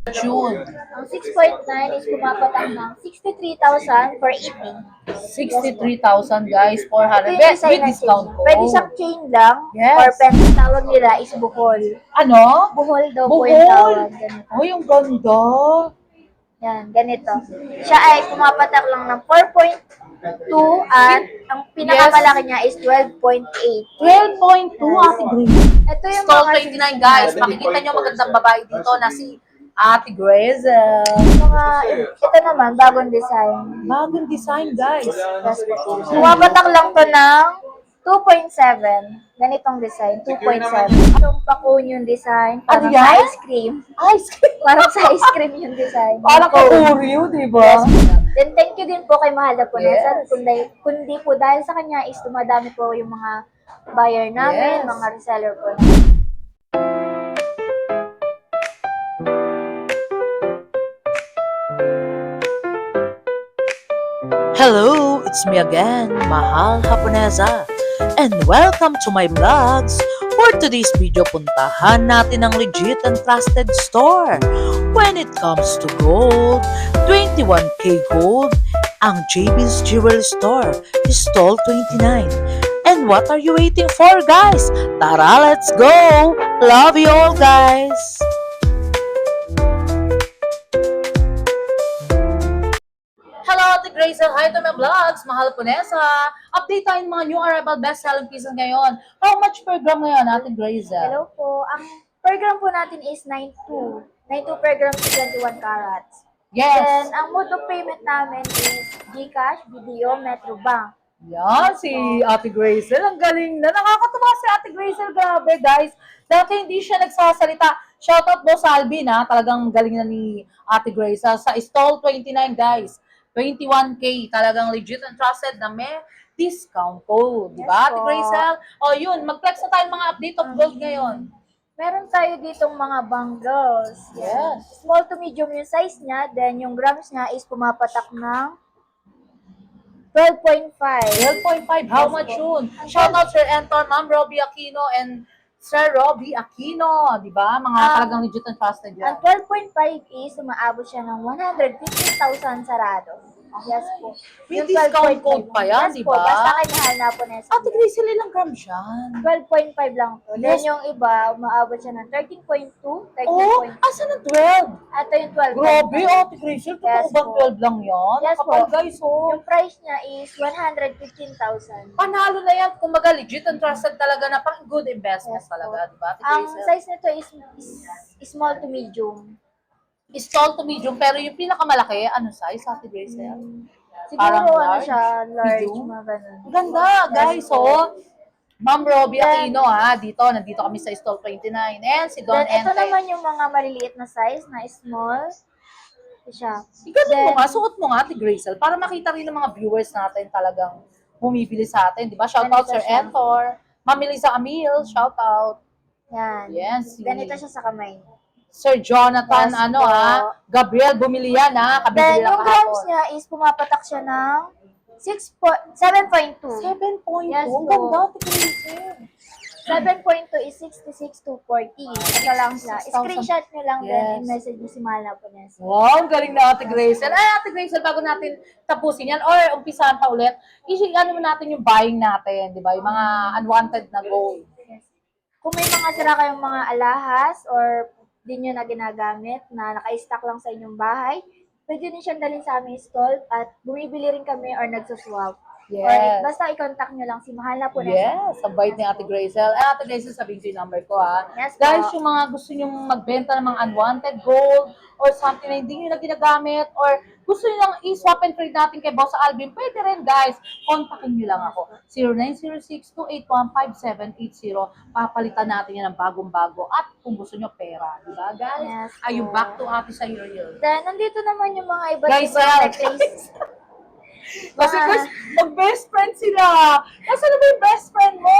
June. Ang 6.9 is pumapatak ng 63,000 for eating. Yes po. 63,000 guys, Ito 400. yung design With ng chain discount niya. po. Pwede siyang chain lang or Yes. pwede tawag nila is buhol. Ano? Buhol daw po yung Buhol. tawag. Ganito. Oh, yung ganda. Yan, ganito. Siya ay pumapatak lang ng 4.2 at ang pinakamalaki niya is 12.8. 12.2 Ate Grace. Ito yung Stall mga 29 guys. Makikita nyo magandang babae dito na si Ate Grace. mga ito naman bagong design. Bagong design guys. Yes po. Pumapatak lang to ng 2.7. Ganitong design, 2.7. Itong pa-cone yung design, Ano parang yan? sa ice cream. Ice cream. Parang sa ice cream yung design. Parang ka-Oreo, di ba? Then thank you din po kay Mahal na Punesan. Yes. Kundi po dahil sa kanya is dumadami po yung mga buyer namin, Yes. mga reseller po. Hello, it's me again, Mahal Haponesa, and welcome to my vlogs. For today's video, puntahan natin ang legit and trusted store. When it comes to gold, 21K gold, ang JB's Jewelry Store is stall 29. And what are you waiting for, guys? Tara, let's go! Love you all, guys! Hello, Ate Grace. Hi to my vlogs. Mahal Punesa. Update tayo ng mga new arrival best-selling pieces ngayon. How much per gram ngayon, Ate Grace? Hello po. Ang per gram po natin is 9.2. 9.2 per gram to 21 carats. Yes. Then, ang mode of payment namin is GCash, BDO, Metro Bank. Yan, si Ate Grace. Ang galing na. Nakakatuwa si Ate Grace. Grabe, guys. Dati hindi siya nagsasalita. Shoutout mo sa Alvin, ha. Talagang galing na ni Ate Grace. Sa stall 29, guys. 21K. Talagang legit and trusted na may discount code. Di ba, Yes Ate po. Grace? O, yun. Mag-flex na tayo mga update of gold ngayon. Meron tayo ditong mga bangles. Yes. Small to medium yung size niya. Then, yung grams niya is pumapatak ng 12.5. 12.5. How Yes much po. yun? Shoutout Sir Anton, Ma'am Robbie Aquino, and Sir Robbie Aquino. Di ba? Mga talagang legit and trusted yan. Ang 12.5 is umaabot siya ng 150,000 sarado. Yes po. May Yung discount 12.5 code pa yan, yes di po. ba? Basta kay Mahal na po na Ate Grace, ilang grams yan? 12.5 lang po. Then Yes. yung iba, umaabot siya ng 13.2, Oh, 13.2. asa ng 12? Ito yung 12. Grabe, Ate Grace, totoo Yes bang po. 12 lang yan? Yes po. Kapal guys, oh. Yung price niya is 115,000. Panalo na yan. Kung maga legit and trusted talaga na pang good investment Yes talaga, di ba, Ate Ang Grace? size nito is small to medium. Small to medium, pero yung pinakamalaki, ano size, Ate Grace? Siguro Parang ano large, siya, large, medium. mga ganun. Ang ganda, guys, po. oh. Ma'am Robbie Then- Aquino, ha, nandito kami sa stall 29. And si Don Then, ito Ente. naman yung mga maliliit na size, na small. Ito siya. Ganun mo Then- nga, suot mo nga, Ate Grace, para makita rin ng mga viewers natin talagang bumibili sa atin, di ba? Shoutout Ganito Sir siya. Entor, Ma'am Melissa Amil, shoutout. Yan. Yes, si Ganito siya sa kamay. Sir Jonathan, Yes ano po. Gabriel, bumili yan, kabibili Then, lang yung grams kahapon. niya is pumapatak siya ng 7.2. 7.2, Yes ang po. ganda, Ate Grace. 7.2 is 66,240. Ito lang siya. 66,000. Screenshot nyo lang Yes. then i-message nyo si Mahal na Punes. Wow, ang galing na Ate Grace. Ay, Ate Grace, bago natin tapusin yan, or umpisahan pa ulit, ano mo natin yung buying natin, di ba? Yung mga unwanted na gold. Kung may mga sira kayong mga alahas or di nyo na ginagamit na naka-stock lang sa inyong bahay, pwede din siyang dalhin sa aming stall at bumibili rin kami or nagsuswap. Yes. Or basta i-contact nyo lang si Mahal na Punes. Yes, ang bait ni Ate Grace. Ate Grace, sabihin ko yung number ko, ha. Yes po. Guys, yung mga gusto nyo magbenta ng mga unwanted gold or something na hindi nyo na ginagamit or gusto nyo lang i-swap and trade natin kay Boss Alvin, pwede rin, guys. Kontakin nyo lang ako. 0906-281-5780. Papalitan natin yan ng bagong-bago at kung gusto nyo pera. Diba, guys? Yes po. Ayun, back to Ate sa Uriel. Then, nandito naman yung mga iba't Guys, ibang ah, necklace. Kasi Mga- guys, mag-best friend sila. Nasaan na ba yung best friend mo?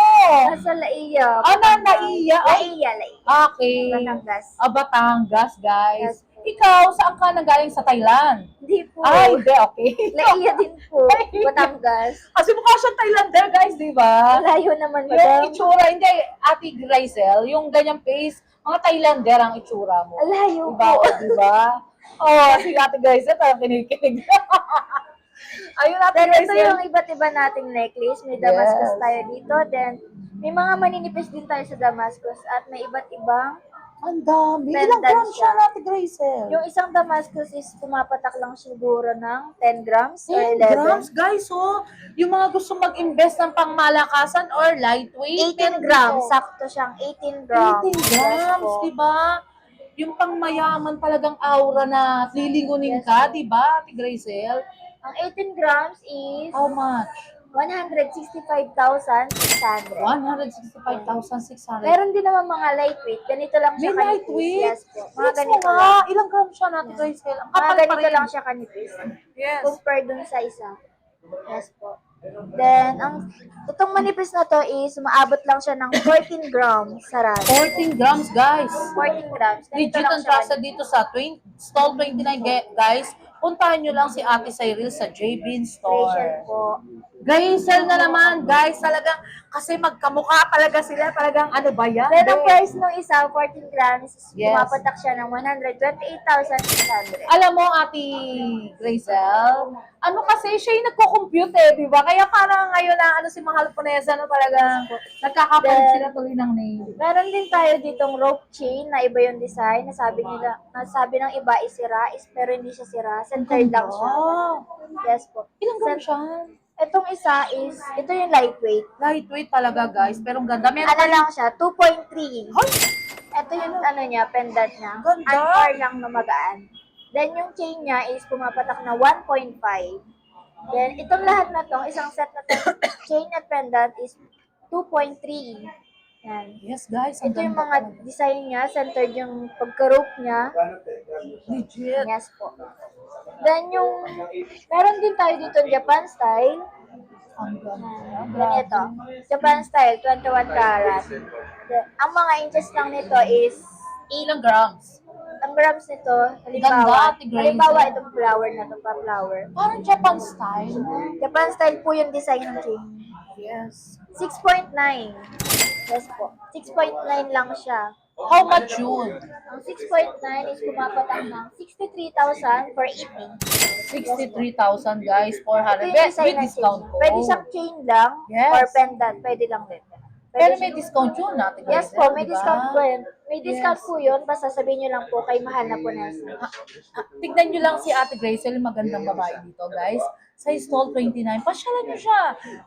Nasa Laiya. Naiya. Laiya. Okay. Batangas. Batangas, guys. Yes po. Ikaw, saan ka nanggaling sa Thailand? Hindi po. Ay, hindi, okay. Laiya din po. Batangas. Kasi mukha siyang Thailander, guys, di ba? Malayo naman, Yung madam. itsura, hindi, Ate Grisel, yung ganyang face, mga Thailander ang itsura mo. Malayo Diba? po. Diba? Oh, si Ate Grisel, parang kinikinig. Ayun, Ate Then, ito Grisel. yung iba't iba nating necklace. May Damascus tayo dito. Then, may mga maninipis din tayo sa Damascus. At may iba't ibang. Ang dami. Pendant Ilang grams siya, siya. Ate Grisel? Yung isang Damascus is pumapatak lang siguro ng 10 grams or 10 11. grams, guys, oh. Yung mga gusto mag-invest ng pangmalakasan or lightweight. 18 grams. Sakto siyang 18 grams. 18 grams, Yes po. di ba? Yung pangmayaman talagang aura na lilingunin Yes, ka, po. di ba, Ate Grisel? Ang 18 grams is How much? 165,600. 165,600. Meron din naman mga lightweight. Ganito lang May siya kanipis. lightweight? Yes po. Mga Flex mo ganito nga. lang. Ilang grams siya, Ate Grisel? Ang Mga kapal pa ganito rin. lang siya kanipis. Yes. Compare dun sa isa. Yes po. Then, itong manipis na to is, umaabot lang siya ng 14 grams sarado. 14 grams, guys. 14 grams. Ganito Legit lang ang siya trusted dito sa stall 29, guys. Puntahan nyo lang si Ate Cyril sa J Bean Facial Store. po. Grisel na naman, guys. Talagang, kasi magkamukha talaga sila. Talagang, ano ba yan? Then, ang Be? price ng isa, 14 grams, Yes. pumapatak siya ng 128,600. Alam mo, Ate Grisel, ano kasi, siya yung nagko-compute eh, di ba? Kaya parang ngayon na, ano si Mahal Ponesa, no, talagang nagkakapalit Then, sila tuloy ng name. Meron din tayo ditong rope chain na iba yung design. Nasabi ng iba is sira, pero hindi siya sira. Centered lang siya. Yes po. Ilang grams siya? Itong isa is, ito yung lightweight. Lightweight talaga, guys. Pero ang ganda. Meron Ano lang siya, 2.3. Ay! Ito yung ano niya, pendant niya. Ganda. Anchor lang na magaan. Then yung chain niya is pumapatak na 1.5. Then itong lahat na to, isang set na to, chain at pendant is 2.3. Yan. Yes, guys. Ang Ito yung ganda mga talaga. design niya, centered yung pagka-rope niya. Legit. Yes po. Then yung, meron din tayo dito Japan style. Ang ganda. Ganito. Japan style, 21 karat. Ang mga inches lang nito is, Ilang grams? ang grams nito, Ganda, Ate Grace. halimbawa itong flower na ito, pa-flower. Parang Japan style. Japan style po yung design ng chain. Yes. 6.9. Yes po. 6.9 lang siya. How much yun? Ang 6.9 is pumapatak ng 63,000 for 80. 63,000, guys. Ito 400. yung With design ng chain. discount ko. Pwede siyang chain lang Yes. or pendant. Pwede lang din. Pero Pwede may siyang- discount yun natin. Yes po, may discount po yun. May Yes. discount po yun. Basta sabihin nyo lang po kay Mahal na Ponesa. Tignan nyo lang si Ate Grace, yung magandang babae dito, guys. Sa stall 29, pasyalan nyo siya.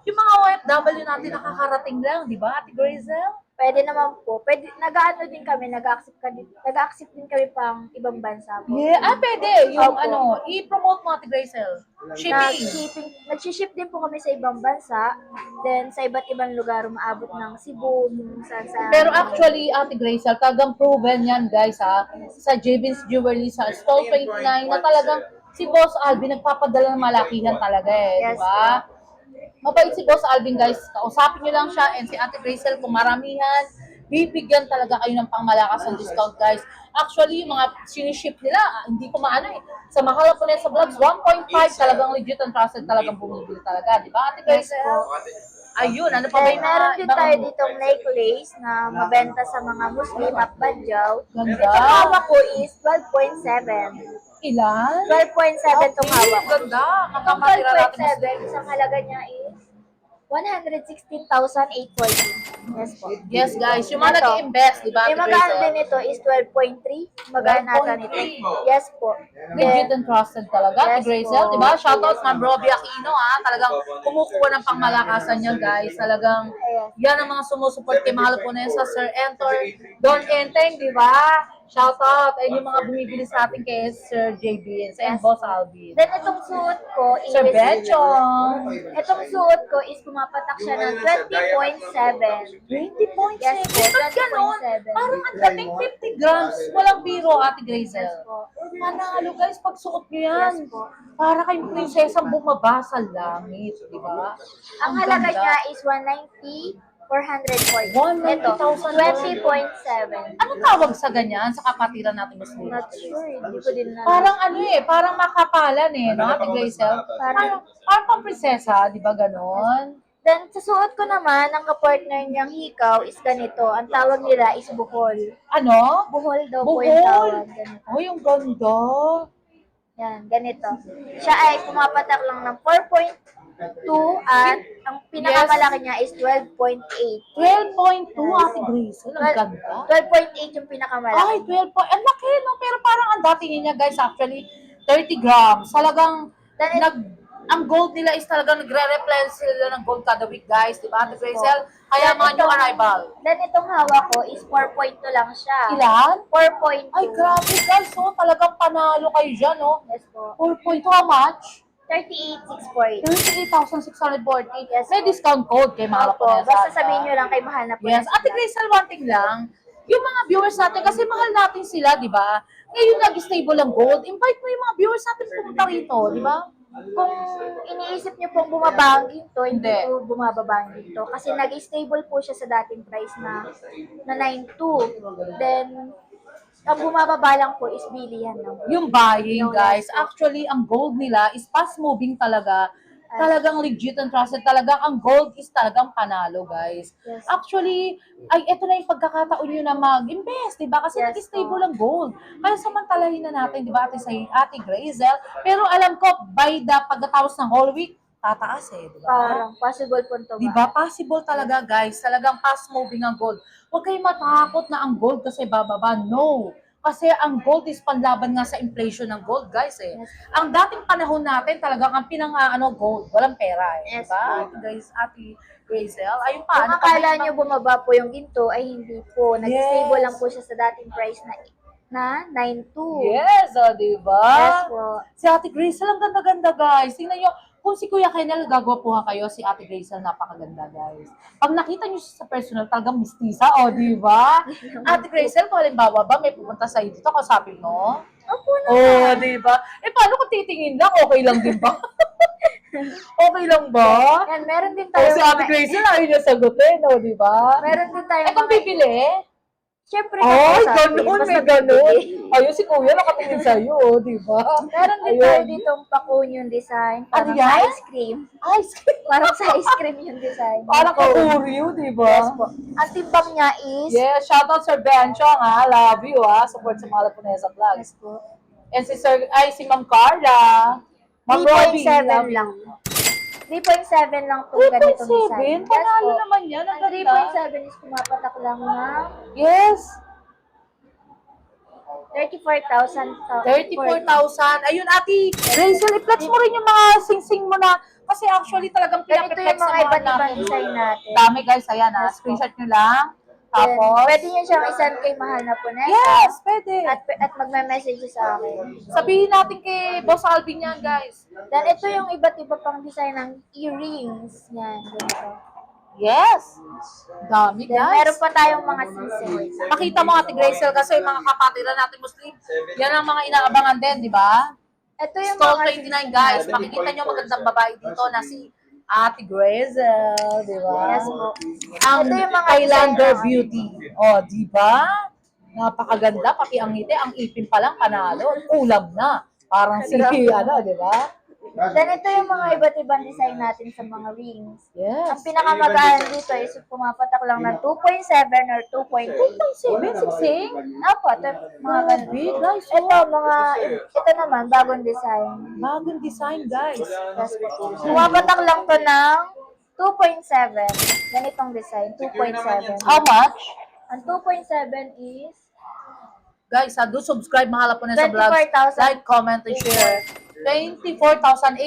Yung mga OFW natin nakakarating lang, di ba, Ate Grace? Pwede naman po. Pwede, nag-ano din kami, nag-accept din kami pang ibang bansa po. Yeah, pwede. Yung Opo. i-promote mo, Ate Grace. Shipping. Nag-ship din po kami sa ibang bansa. Then, sa iba't ibang lugar, umaabot ng Cebu, kung saan sa... Pero actually, Ate Grace, tagang proven yan, guys, ha, sa Jebin's Jewelry, sa stall 29, na talagang si Boss Alvin nagpapadala ng malakihan talaga eh, di Yes. ba? Mabait si Boss Alvin, guys. Kausapin nyo lang siya and si Ate Grace, kung maramihan, bibigyan talaga kayo ng pangmalakas ng discount, guys. Actually, yung mga siniship nila, hindi ko maano eh. Sa Mahal po sa vlogs, 1.5 talagang legit and trusted talagang bumibili talaga, di ba, Ate Grace? Yes po. Ayun, ano pa ba Then, yung mga meron din ibang- tayo ditong necklace na mabenta sa mga Muslim at Badyaw. Ganda. Itong hawak ko is 12.7. Ilan? 12.7 itong hawak ko. Ganda. Itong Makamatira natin. 12.7, isang halaga niya is 116,840. Yes po. Yes, guys. Yung mga Ito. nag-i-invest, di ba? Yung magaan din ito is 12.3. Magaan nata nito. 12.3. Yes po. Legit and trusted talaga. Yes Yes, Grace, po. di ba? Shoutout Ma'am Robbie Aquino, ha? Talagang kumukuha ng pangmalakasan niya, guys. Talagang yan ang mga sumusuport kay Mahal Ponesa, Sir Entor, Don Enteng, di ba? Shoutout. Ayun yung mga bumibili sa atin kay Sir JB and Boss Alvin. Then itong suot ko is... Sir Benchong. Itong suot ko is pumapatak siya ng 20.7. 20.7. Yes po, Ba't ganon? 20.7. Parang ang dating 50 grams. Walang biro, Ate Grace. Yes po. Manalo, guys, pag suot nyo yan. Yes po. Para kayong prinsesang bumaba sa langit, di ba? Ang halaga ganda. niya is 190 440. 190,000. Ito, 20.7. Anong tawag sa ganyan sa kapatiran natin Muslim? Not sure, hindi ko din na. Parang ano parang makapalan no, Ate Grazel? Parang pang prinsesa, di ba ganon? Then, sa suot ko naman, ang kapartner niyang hikaw is ganito. Ang tawag nila is buhol. Ano? Buhol daw po yung Buhol? tawag. Ganito. Oh, yung ganda. Yan, ganito. Siya ay pumapatak lang ng 4.2 at ang pinakamalaki niya is 12.8. 12.2, Ate Grazel. Ang ganda. 12.8 yung pinakamalaki. Ay, 12 po. Ang laki, no? Pero parang ang dating niya, guys, actually, 30 grams. Talagang, ang gold nila is talagang nagre-replenish sila ng gold kada week, guys. Diba, Ate Grazel? Kaya mga new arrival. Then itong hawak ko is 4.2 lang siya. Ilan? 4.2. Ay, grabe, guys. So, talagang panalo kayo dyan, no? Yes po. 4.2, how much? 38,640. 38,640. Yes, May po. discount code kay mga Opo, Lapunesa. basta sabihin nyo lang kay mahal na po. Yes. Ate Grazel, one thing lang. Yung mga viewers natin, kasi mahal natin sila, di ba? Ngayon nag-stable ang gold. Invite mo yung mga viewers natin pumunta rito, di ba? Kung iniisip nyo pong bumabangin to, hindi Hindi. po bumababangin to. Kasi nag-stable po siya sa dating price na 9.2. Then, ang bumababa lang po is bilihan lang. Yung buying, Yung guys. last Actually, ang gold nila is fast-moving talaga. Talagang legit and trusted. Talagang ang gold is talagang panalo, guys. Yes. Actually, ay ito na yung pagkakataon nyo na mag-invest, di ba? Kasi Yes, nag-stable ang gold. Kaya samantalahin na natin, di ba, Ate Grazel? Pero alam ko, by the pagkatapos ng whole week, tataas di ba? Parang possible po ito. Di ba? Possible talaga, guys. Talagang fast-moving ang gold. Huwag kayong matakot na ang gold kasi bababa. No. Kasi ang gold is panlaban nga sa inflation ng gold, guys Yes. Ang dating panahon natin, talagang ang gold. Walang pera Yes, Di ba? Guys, Ate Grazel. Ayun pa. Kung akala nyo bumaba po yung ginto, ay hindi po. Nag-stable Yes. lang po siya sa dating price na 9.2. Yes, di ba? Yes po. Si Ate Grazel, ang ganda-ganda, guys. Tingnan nyo, kung si Kuya Kenel gagwapuhan kayo, si Ate Grazel napakaganda, guys. Pag nakita nyo siya sa personal, talagang mistisa, di ba? Ate Grazel, kung halimbawa ba, may pumunta sa'yo dito, kausapin mo? Opo na. Di ba? Paano kung titingin lang? Okay lang din ba? Okay lang ba? Yan, meron din O tayo. si Ate Grazel, ayaw niya sagutin, di ba? Meron din tayo. Kung bibili? Siyempre, Ay, kakausapin, ganun, basta may ganun. bibili. Ayun, si Kuya nakatingin sa'yo, di ba? Meron din tayo ditong pa-cone design. Parang Ano yan? sa ice cream. Ice cream. Parang sa ice cream yung design. Parang ka-Oreo, di ba? Yes po. Ang timbang niya is... Yes, shoutout Sir Benchong, love you, Support sa mga Lapunesa Vlogs. Yes po. And si Ma'am Carla. Ma'am Robby, 3.7 love lang. you. 3.7 lang itong ganitong design. 3.7? Panalo naman yan, ang Ang ganda. 3.7 is pumapatak lang na Yes, 34,000. 34,000. Ayun, Ate Rachel, i-flex mo rin yung mga sing-sing mo na. Kasi actually talagang Ganito pinapiflex yung mga sa mga iba't ibang natin. design natin. Dami guys, ayan Yes, po. Screenshot nyo lang. Then, Tapos, pwede nyo siyang isend kay mahal na po na. yes, pwede. At magme-message sa akin. Sabihin natin kay Boss Alvin yan, guys. Then, ito yung iba't iba pang design ng earrings. Yan, ganito. Yes. Dami, Then, guys. meron pa tayong mga sisig. Makita mo, Ate Grazel, kasi yung mga kapatiran natin Muslim, yan ang mga inaabangan din, di ba? Ito yung Stall mga 29, guys. Makikita nyo magandang babae dito na si Ate Grazel, di ba? Yes po. Ang Ito yung mga Highlander design na- Beauty. Di ba? Napakaganda, pati ang ngiti, ang ipin pa lang panalo, ulam na. Parang si, di ba? Then, ito yung mga iba't ibang design natin sa mga rings. Yes. Ang pinakamagaan dito is pumapatak lang ng 2.7 or 2.8. 7, 16? Apo, ito mga ganun. Big, guys. Ito naman, bagong design. Bagong design, guys. Yes, pumapatak lang to ng 2.7. Ganitong design, 2.7. How much? Ang 2.7 is Guys, do subscribe, mahala po na sa vlogs. 24,000. Like, comment, and share. 24,000.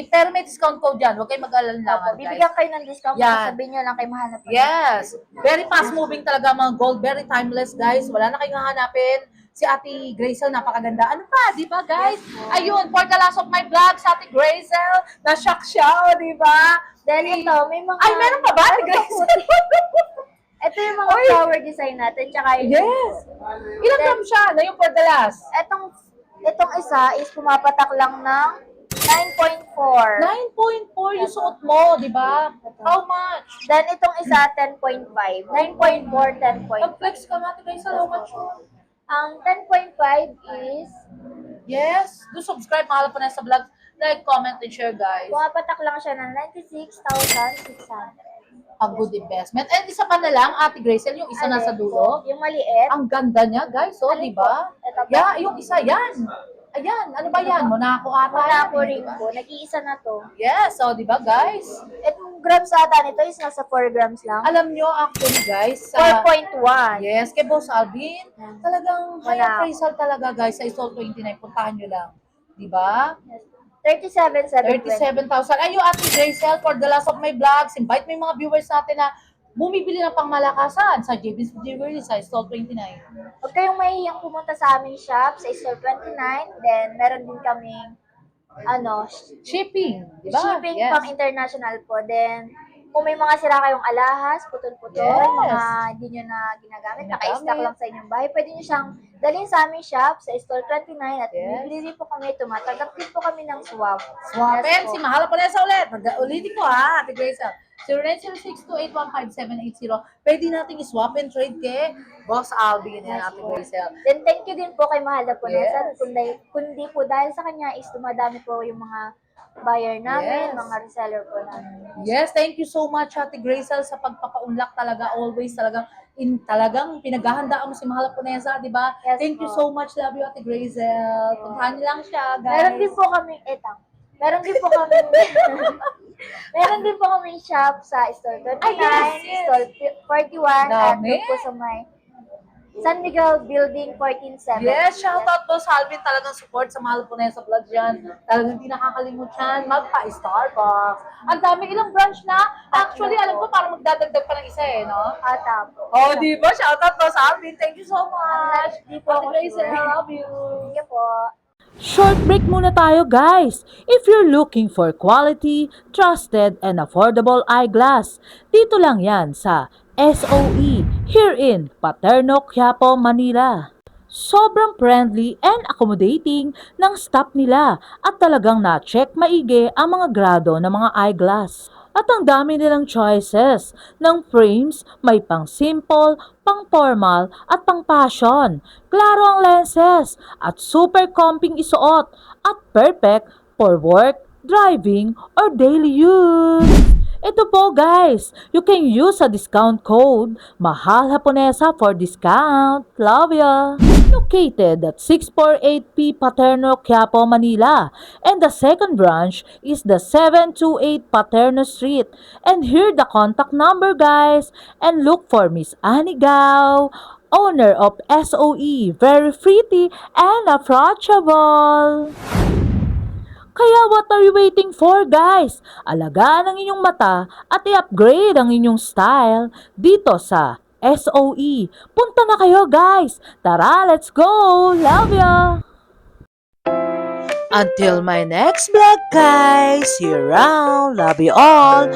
Pero may discount code yan. Huwag kayo mag-alanlangan, guys. bibigyan kayo ng discount. Yan. Sabihin nyo lang kay mahal na po. Yes. Very fast moving talaga mga gold. Very timeless, guys. Wala na kayong hahanapin. Si Ate Grazel, napakaganda. Ano pa, di ba, guys? Ayun, for the last of my vlog, sa Ate Grazel, na-shock siya, di ba? Then ito, may mga... Ay, meron pa ba, Ate Grazel? Ito yung mga flower design natin. Tsaka yung... Yes. Ilang gram siya? Na yung for the last? Itong isa is pumapatak lang ng 9.4. 9.4 yung suot mo, di ba? How much? Then, itong isa, 10.5. 9.4, 10.5. Nag-flex ka natin guys, how much yun? Ang 10.5 is, Yes, do subscribe, mahal po na sa vlog. Like, comment, and share guys. pumapatak lang siya ng 96,600. A good investment. And isa pa na lang, Ate Gracel, yung isa nasa dulo. Yung maliit. Ang ganda niya, guys. Oh, Alin di ba? po? Ito po. Yeah, yung isa, yan. Ayan, ano ba yan? Monaco ata. Wala yan, ko di rin ba? po. Nag-iisa na to. Yes, so di ba guys? Itong grams ata nito is nasa 4 grams lang. Alam nyo, actually guys, sa 4.1. yes, kay Boss Alvin, talagang high Wala. appraisal talaga guys sa Isol 29. Puntahan nyo lang. Di ba? 37,720. 37,000. Ay, yung Ate Gracel, for the last of my vlogs, invite mo yung mga viewers natin na bumibili ng pangmalakasan sa JB's Jewelry sa Stall 29. Huwag kayong mahihiyang pumunta sa aming shop sa Store 29. Then, meron din kaming Shipping, di ba? shipping Yes. pang international po. Then, kung may mga sira kayong alahas, putol-putol, Yes. mga hindi nyo na ginagamit, Ginagamit. naka-stock lang sa inyong bahay, pwede nyo siyang dalhin sa aming shop sa Store 29 at Yes. bibili din po kami, tumatanggap din po kami ng swap. Swapen, Yes po. si Mahal po na sa ulit. Ulitin ko ha, Ate Gracel. 0906-2815-780. Pwede natin i-swap and trade kay Boss Alvin and Ate Gracel. Then, thank you din po kay Mahal na po Yes. kundi po dahil sa kanya is dumadami po yung mga buyer namin, Yes. mga reseller po namin. Yes, thank you so much, Ate Gracel, sa pagpapaunlak talaga. Always talagang pinaghahandaan mo si Mahal Ponesa, di ba? Yes Thank you po. so much, love you, Ate Gracel. Puntahan niyo lang siya, guys. Meron din po kami, meron din po kami, meron din po kami shop sa Store 29, Ay, yes. Store 41, at Dami. doon po sa may San Miguel Building 1470. Yes, shoutout po sa Alvin. Talagang support sa Mahal Ponesa Vlog yan. Talagang hindi nakakalimut yan. Magpa-Starbucks. Ang dami, ilang branch na. Actually, alam ko parang magdadagdag pa ng isa no? Ata po. Oh, di ba? Shoutout po sa Alvin. Thank you so much. Di po Ate ako Gracel, sure. love you. Thank you po. Short break muna tayo guys. If you're looking for quality, trusted, and affordable eyeglass, dito lang yan sa SOE here in Paterno, Quiapo, Manila. Sobrang friendly and accommodating ng staff nila at talagang na-check maigi ang mga grado ng mga eyeglass. At ang dami nilang choices ng frames, may pang simple, pang formal at pang fashion. Klaro ang lenses at super comping isuot at perfect for work, driving, or daily use. Ito po guys, you can use a discount code Mahal Haponesa for discount. Love ya! Located at 648P Paterno, Quiapo, Manila. And the second branch is the 728 Paterno Street. And here the contact number guys. And look for Miss Annie Gao, owner of SOE. Very pretty and approachable. Kaya what are you waiting for guys? Alagaan ang inyong mata at i-upgrade ang inyong style dito sa SOE. Punta na kayo guys! Tara, let's go! Love ya! Until my next vlog guys! See you around! Love you all!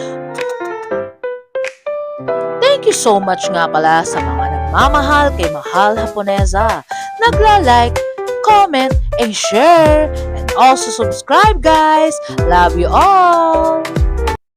Thank you so much nga pala sa mga nagmamahal kay Mahal Haponesa. Nagla-like, comment, and share. And also subscribe guys! Love you all!